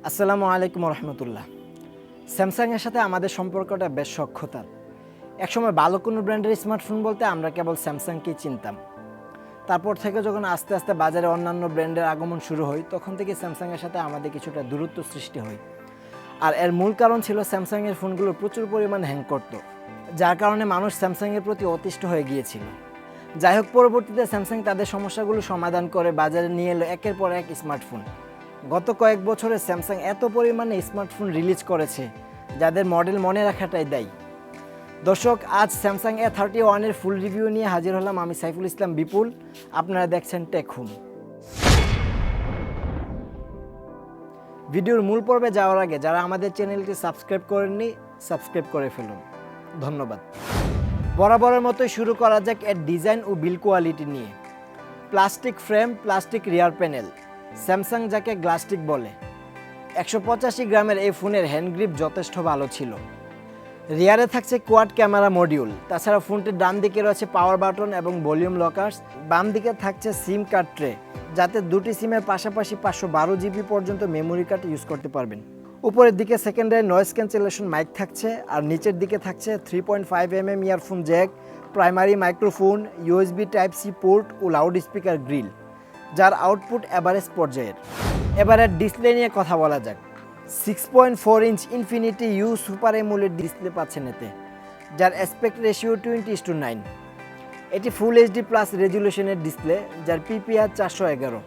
আসসালামু আলাইকুম রহমতুল্লাহ। স্যামসাংয়ের সাথে আমাদের সম্পর্কটা বেশ সখ্যতার। একসময় ভালো কোনো ব্র্যান্ডের স্মার্টফোন বলতে আমরা কেবল স্যামসাংকেই চিনতাম। তারপর থেকে যখন আস্তে আস্তে বাজারে অন্যান্য ব্র্যান্ডের আগমন শুরু হয়, তখন থেকে স্যামসাংয়ের সাথে আমাদের কিছুটা দূরত্ব সৃষ্টি হয়। আর এর মূল কারণ ছিল স্যামসাংয়ের ফোনগুলো প্রচুর পরিমাণ হ্যাং করত, যার কারণে মানুষ স্যামসাংয়ের প্রতি অতিষ্ঠ হয়ে গিয়েছিল। যাই হোক, পরবর্তীতে স্যামসাং তাদের সমস্যাগুলো সমাধান করে বাজারে নিয়ে এলো একের পর এক স্মার্টফোন। গত কয়েক বছরে স্যামসাং এত পরিমাণে স্মার্টফোন রিলিজ করেছে, যাদের মডেল মনে রাখাটাই দায়ী। দর্শক, আজ স্যামসাং A31 এর ফুল রিভিউ নিয়ে হাজির হলাম আমি সাইফুল ইসলাম বিপুল। আপনারা দেখছেন টেক হোম। ভিডিওর মূল পর্বে যাওয়ার আগে যারা আমাদের চ্যানেলটি সাবস্ক্রাইব করেননি, সাবস্ক্রাইব করে ফেলুন। ধন্যবাদ। বরাবরের মতোই শুরু করা যাক এর ডিজাইন ও বিল্ড কোয়ালিটি নিয়ে। প্লাস্টিক ফ্রেম, প্লাস্টিক রিয়ার প্যানেল, স্যামসাং যাকে গ্লাস্টিক বলে। 185 গ্রামের এই ফোনের হ্যান্ড গ্রিপ যথেষ্ট ভালো ছিল। রিয়ারে থাকছে কোয়াড ক্যামেরা মডিউল, তাছাড়া ফোনটির ডান দিকে রয়েছে পাওয়ার বাটন এবং ভলিউম লকার্স। বাম দিকে থাকছে সিম কার্ড ট্রে, যাতে দুটি সিমের পাশাপাশি 512 জিবি পর্যন্ত মেমোরি কার্ড ইউজ করতে পারবেন। উপরের দিকে সেকেন্ডারি নয়েজ ক্যান্সেলেশন মাইক থাকছে, আর নিচের দিকে থাকছে 3.5 earphone jack, primary microphone, USB type C port ও লাউড স্পিকার গ্রিল, যার আউটপুট এভারেজ পর্যায়ের। এবারে ডিসপ্লে নিয়ে কথা বলা যাক। 6.4 inch infinity U super AMOLED display পাচ্ছেন এতে, যার অ্যাসপেক্ট রেশিও 20:9। এটি ফুল এইচডি প্লাস রেজুলেশনের ডিসপ্লে, যার পিপিআর 411।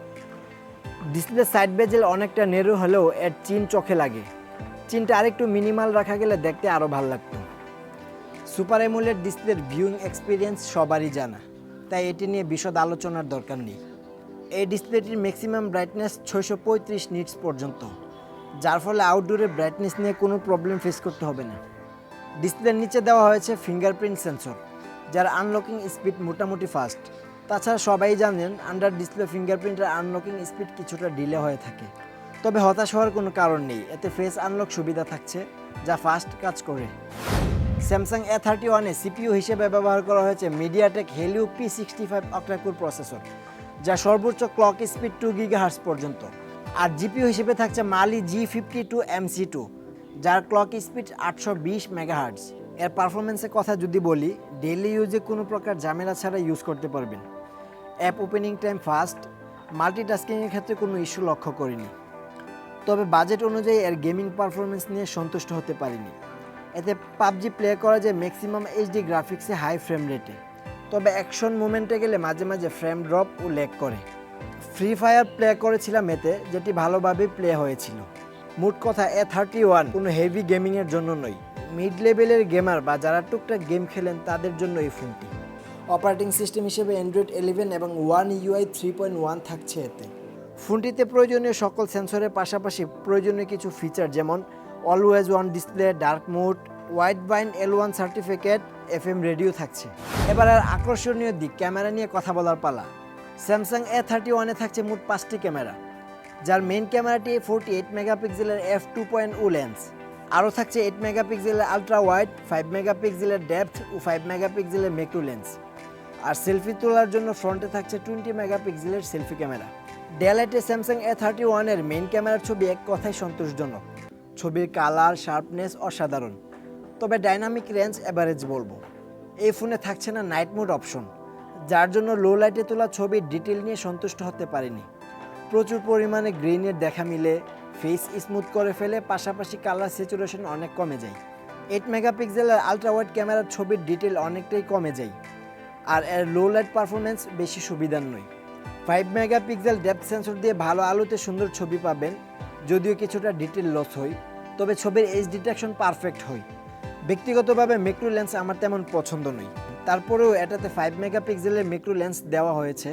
ডিসপ্লে সাইড বেজেল অনেকটা নেরো হলেও এর চিন চোখে লাগে। চিনটা আরেকটু মিনিমাল রাখা গেলে দেখতে আরও ভালো লাগতো। সুপার অ্যামোলেড ডিসপ্লের ভিউইং এক্সপিরিয়েন্স সবারই জানা, তাই এটি নিয়ে বিশদ আলোচনার দরকার নেই। এই ডিসপ্লেটির ম্যাক্সিমাম ব্রাইটনেস 635 নিটস পর্যন্ত, যার ফলে আউটডোরে ব্রাইটনেস নিয়ে কোনো প্রবলেম ফেস করতে হবে না। ডিসপ্লের নিচে দেওয়া হয়েছে ফিঙ্গারপ্রিন্ট সেন্সর, যার আনলকিং স্পিড মোটামুটি ফাস্ট। তাছাড়া সবাই জানেন আন্ডার ডিসপ্লে ফিঙ্গারপ্রিন্টের আনলকিং স্পিড কিছুটা ডিলে হয়ে থাকে। তবে হতাশ হওয়ার কোনো কারণ নেই, এতে ফেস আনলক সুবিধা থাকছে, যা ফাস্ট কাজ করে। স্যামসাং A31-এ সিপিইউ হিসেবে ব্যবহার করা হয়েছে MediaTek Helio P65 octa-core processor, যা সর্বোচ্চ ক্লক স্পিড 2 GHz পর্যন্ত। আর জিপিইউ হিসেবে থাকছে মালি G52 MC2, যার ক্লক স্পিড 820 মেগাহার্টজ। এর পারফরমেন্সের কথা যদি বলি, ডেইলি ইউজে কোনো প্রকার ঝামেলা ছাড়া ইউজ করতে পারবেন। অ্যাপ ওপেনিং টাইম ফাস্ট, মাল্টিটাস্কিংয়ের ক্ষেত্রে কোনো ইস্যু লক্ষ্য করিনি। তবে বাজেট অনুযায়ী এর গেমিং পারফরমেন্স নিয়ে সন্তুষ্ট হতে পারিনি। এতে পাবজি প্লে করা যায় ম্যাক্সিমাম এইচডি গ্রাফিক্সে হাই ফ্রেম রেটে, তবে অ্যাকশন মুভমেন্টে গেলে মাঝে মাঝে ফ্রেম ড্রপ ও ল্যাগ করে। ফ্রি ফায়ার প্লে করেছিলাম এতে, যেটি ভালোভাবেই প্লে হয়েছিল। মোট কথা A31 কোনো হেভি গেমিংয়ের জন্য নয়, মিড লেভেলের গেমার বা যারা টুকটাক গেম খেলেন তাদের জন্য এই ফোনটি। অপারেটিং সিস্টেম হিসেবে অ্যান্ড্রয়েড 11 এবং One UI 3.1 থাকছে এতে। ফোনটিতে প্রয়োজনীয় সকল সেন্সরের পাশাপাশি প্রয়োজনীয় কিছু ফিচার যেমন always on display, dark mode, wide bind L1 certificate, FM radio থাকছে। এবার আর আকর্ষণীয় দিক ক্যামেরা নিয়ে কথা বলার পালা। স্যামসাং A31-এ থাকছে মোট 5টি ক্যামেরা, যার মেইন ক্যামেরাটি 48 মেগাপিক্সেলের f2.0 লেন্স। আরও থাকছে 8 মেগাপিক্সেলের আলট্রা ওয়াইড, 5 মেগাপিক্সেলের ডেপথ ও 5 মেগাপিক্সেলের ম্যাক্রো লেন্স। আর সেলফি তোলার জন্য ফ্রন্টে থাকছে 20 মেগাপিক্সেলের সেলফি ক্যামেরা। ডেলাইটে স্যামসাং A31-এর মেইন ক্যামেরার ছবি এক কথায় সন্তোষজনক। ছবির কালার, শার্পনেস অসাধারণ, তবে ডাইনামিক রেঞ্জ অ্যাভারেজ বলবো। এই ফোনে থাকছে না নাইট মোড অপশন, যার জন্য লো লাইটে তোলা ছবির ডিটেল নিয়ে সন্তুষ্ট হতে পারিনি। প্রচুর পরিমাণে গ্রেইনের দেখা মিলে, ফেস স্মুথ করে ফেলে, পাশাপাশি কালার স্যাচুরেশন অনেক কমে যায়। 8 মেগাপিক্সেলের আলট্রা ওয়াইড ক্যামেরার ছবির ডিটেল অনেকটাই কমে যায়, আর এর লো লাইট পারফরমেন্স বেশি সুবিধার নয়। 5 মেগাপিক্সেল ডেপথ সেন্সর দিয়ে ভালো আলোতে সুন্দর ছবি পাবেন, যদিও কিছুটা ডিটেল লস হয়, তবে ছবির এজ ডিটেকশন পারফেক্ট হয়। ব্যক্তিগতভাবে ম্যাক্রো লেন্স আমার তেমন পছন্দ নয়, তারপরেও এটাতে 5 মেগাপিক্সেলের ম্যাক্রো লেন্স দেওয়া হয়েছে।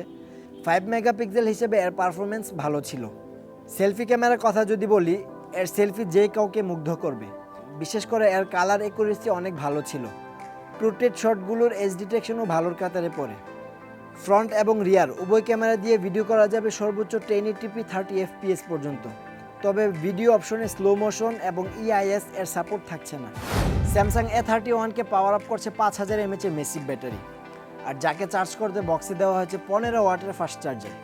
5 মেগাপিক্সেল হিসেবে এর পারফরমেন্স ভালো ছিল। সেলফি ক্যামেরার কথা যদি বলি, এর সেলফি যে কাউকে মুগ্ধ করবে। বিশেষ করে এর কালার অ্যাকুরেসি অনেক ভালো ছিল। পোর্ট্রেট শটগুলোর এজ ডিটেকশনও ভালোর কাতারে পড়ে। ফ্রন্ট এবং রিয়ার উভয় ক্যামেরা দিয়ে ভিডিও করা যাবে সর্বোচ্চ 1080p 30 fps পর্যন্ত, তবে ভিডিও অপশনে স্লো মোশন এবং EIS এর সাপোর্ট থাকছে না। স্যামসাং A31-কে পাওয়ার আপ করছে 5000 mAh এর মেসিভ ব্যাটারি, আর যাকে চার্জ করতে বক্সে দেওয়া হয়েছে 15 ওয়াটের ফাস্ট চার্জার,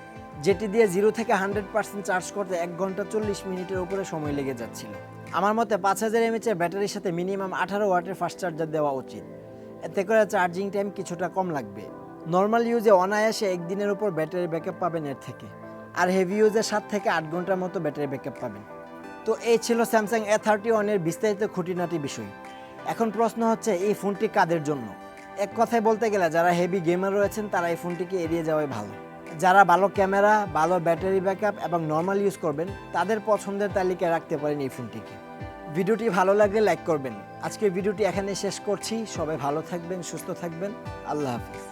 যেটি দিয়ে 0 থেকে 100% চার্জ করতে 1 ঘন্টা 40 মিনিটের উপরে সময় লেগে যাচ্ছিল। আমার মতে 5000 এমএএচের ব্যাটারির সাথে মিনিমাম 18 ওয়াটের ফাস্ট চার্জার দেওয়া উচিত, এতে করে চার্জিং টাইম কিছুটা কম লাগবে। নর্মাল ইউজে অনায়াসে একদিনের উপর ব্যাটারি ব্যাকআপ পাবেন এর থেকে, আর হেভি ইউজে 7 থেকে 8 ঘন্টার মতো ব্যাটারি ব্যাকআপ পাবেন। তো এই ছিল স্যামসাং A31 এর বিস্তারিত খুঁটিনাটি বিষয়। এখন প্রশ্ন হচ্ছে এই ফোনটি কাদের জন্য? এক কথায় বলতে গেলে যারা হেভি গেমার রয়েছেন তারা এই ফোনটিকে এড়িয়ে যাওয়াই ভালো। যারা ভালো ক্যামেরা, ভালো ব্যাটারি ব্যাকআপ এবং নর্মাল ইউজ করবেন তাদের পছন্দের তালিকায় রাখতে পারেন এই ফোনটিকে। ভিডিওটি ভালো লাগলে লাইক করবেন। আজকের ভিডিওটি এখানে শেষ করছি। সবাই ভালো থাকবেন, সুস্থ থাকবেন। আল্লাহ হাফিজ।